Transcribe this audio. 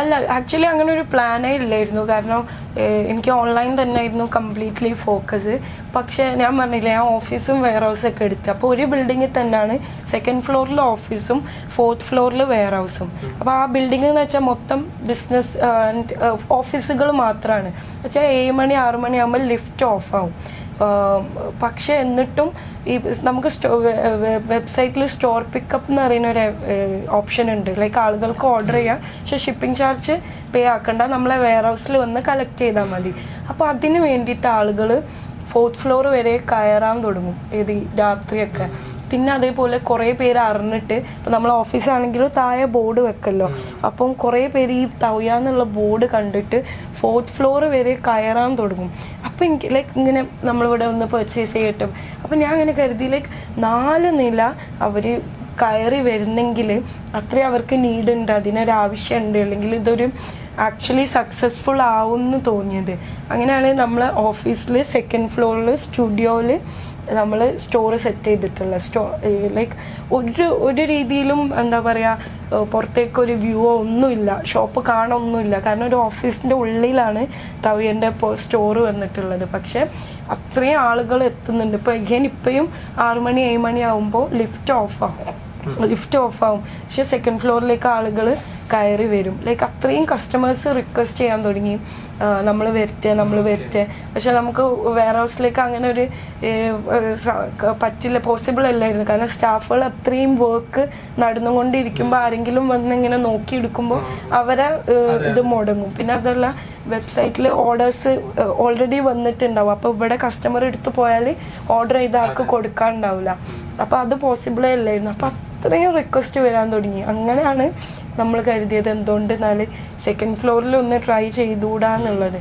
അല്ല, ആക്ച്വലി അങ്ങനെ ഒരു പ്ലാനേ ഇല്ലായിരുന്നു. കാരണം എനിക്ക് ഓൺലൈൻ തന്നെ ആയിരുന്നു കംപ്ലീറ്റ്ലി ഫോക്കസ്. പക്ഷേ ഞാൻ പറഞ്ഞില്ലേ, ഞാൻ ഓഫീസും വെയർ ഹൗസൊക്കെ എടുത്ത്. അപ്പോൾ ഒരു ബിൽഡിങ്ങിൽ തന്നെയാണ് സെക്കൻഡ് ഫ്ലോറിൽ ഓഫീസും 4th ഫ്ലോറിൽ വെയർ ഹൗസും. അപ്പോൾ ആ ബിൽഡിംഗ് എന്ന് വെച്ചാൽ മൊത്തം ബിസിനസ് ആൻഡ് ഓഫീസുകൾ മാത്രമാണ്. വെച്ചാൽ 7 മണി 6 മണി ആകുമ്പോൾ ലിഫ്റ്റ് ഓഫ് ആവും. പക്ഷെ എന്നിട്ടും ഈ നമുക്ക് വെബ്സൈറ്റിൽ സ്റ്റോർ പിക്കപ്പ് എന്ന് പറയുന്ന ഒരു ഓപ്ഷൻ ഉണ്ട്. ലൈക്ക് ആളുകൾക്ക് ഓർഡർ ചെയ്യാം, പക്ഷെ ഷിപ്പിംഗ് ചാർജ് പേ ആക്കണ്ട, നമ്മളെ വെയർ ഹൗസിൽ വന്ന് കളക്ട് ചെയ്താൽ മതി. അപ്പോൾ അതിന് വേണ്ടിയിട്ട് ആളുകൾ 4th ഫ്ലോർ വരെ കയറാൻ തുടങ്ങും രാത്രിയൊക്കെ. പിന്നെ അതേപോലെ കുറേ പേര് അറിഞ്ഞിട്ട്, ഇപ്പം നമ്മൾ ഓഫീസാണെങ്കിലും താഴെ ബോർഡ് വെക്കല്ലോ, അപ്പം കുറേ പേര് ഈ തവയാന്നുള്ള ബോർഡ് കണ്ടിട്ട് 4th ഫ്ലോർ വരെ കയറാൻ തുടങ്ങും. അപ്പം എനിക്ക് ലൈക്ക് ഇങ്ങനെ നമ്മളിവിടെ ഒന്ന് പർച്ചേസ് ചെയ്യട്ടും. അപ്പം ഞാൻ അങ്ങനെ കരുതി ലൈക്ക് 4 നില അവർ കയറി വരുന്നെങ്കിൽ അത്രയും അവർക്ക് നീഡുണ്ട്, അതിനൊരാവശ്യമുണ്ട്, അല്ലെങ്കിൽ ഇതൊരു ആക്ച്വലി സക്സസ്ഫുൾ ആവും എന്ന് തോന്നിയത്. അങ്ങനെയാണ് നമ്മൾ ഓഫീസിൽ 2nd ഫ്ലോറിൽ സ്റ്റുഡിയോയിൽ നമ്മൾ സ്റ്റോർ സെറ്റ് ചെയ്തിട്ടുള്ള ലൈക്ക് ഒരു രീതിയിലും എന്താ പറയുക, പുറത്തേക്കൊരു വ്യൂവോ ഒന്നുമില്ല, ഷോപ്പ് കാണൊന്നുമില്ല. കാരണം ഒരു ഓഫീസിൻ്റെ ഉള്ളിലാണ് തവിയൻ്റെ സ്റ്റോർ വന്നിട്ടുള്ളത്. പക്ഷേ അത്രയും ആളുകൾ എത്തുന്നുണ്ട്. ഇപ്പോഴും 6 മണി 7 മണി ആകുമ്പോൾ ലിഫ്റ്റ് ഓഫ് ആവും. പക്ഷേ 2nd ഫ്ലോറിലേക്ക് ആളുകൾ കയറി വരും. ലൈക്ക് അത്രയും കസ്റ്റമേഴ്സ് റിക്വസ്റ്റ് ചെയ്യാൻ തുടങ്ങി, നമ്മൾ വരട്ടെ. പക്ഷെ നമുക്ക് വെയർ ഹൗസിലേക്ക് അങ്ങനെ ഒരു പറ്റില്ല, പോസിബിൾ അല്ലായിരുന്നു. കാരണം സ്റ്റാഫുകൾ അത്രയും വർക്ക് നടന്നുകൊണ്ടിരിക്കുമ്പോൾ ആരെങ്കിലും വന്ന് ഇങ്ങനെ നോക്കിയെടുക്കുമ്പോൾ അവരെ ഇത് മുടങ്ങും. പിന്നെ അതല്ല, വെബ്സൈറ്റിൽ ഓർഡേഴ്സ് ഓൾറെഡി വന്നിട്ടുണ്ടാവും. അപ്പോൾ ഇവിടെ കസ്റ്റമർ എടുത്ത് പോയാൽ ഓർഡർ ചെയ്ത ആൾക്ക് കൊടുക്കാനുണ്ടാവില്ല. അപ്പോൾ അത് പോസിബിളേ അല്ലായിരുന്നു. അപ്പോൾ അത്രയും റിക്വസ്റ്റ് വരാൻ തുടങ്ങി. അങ്ങനെയാണ് നമ്മൾ കരുതിയത് എന്തുകൊണ്ട് 2nd ഫ്ലോറിൽ ഒന്ന് ട്രൈ ചെയ്തുകൂടാന്നുള്ളത്.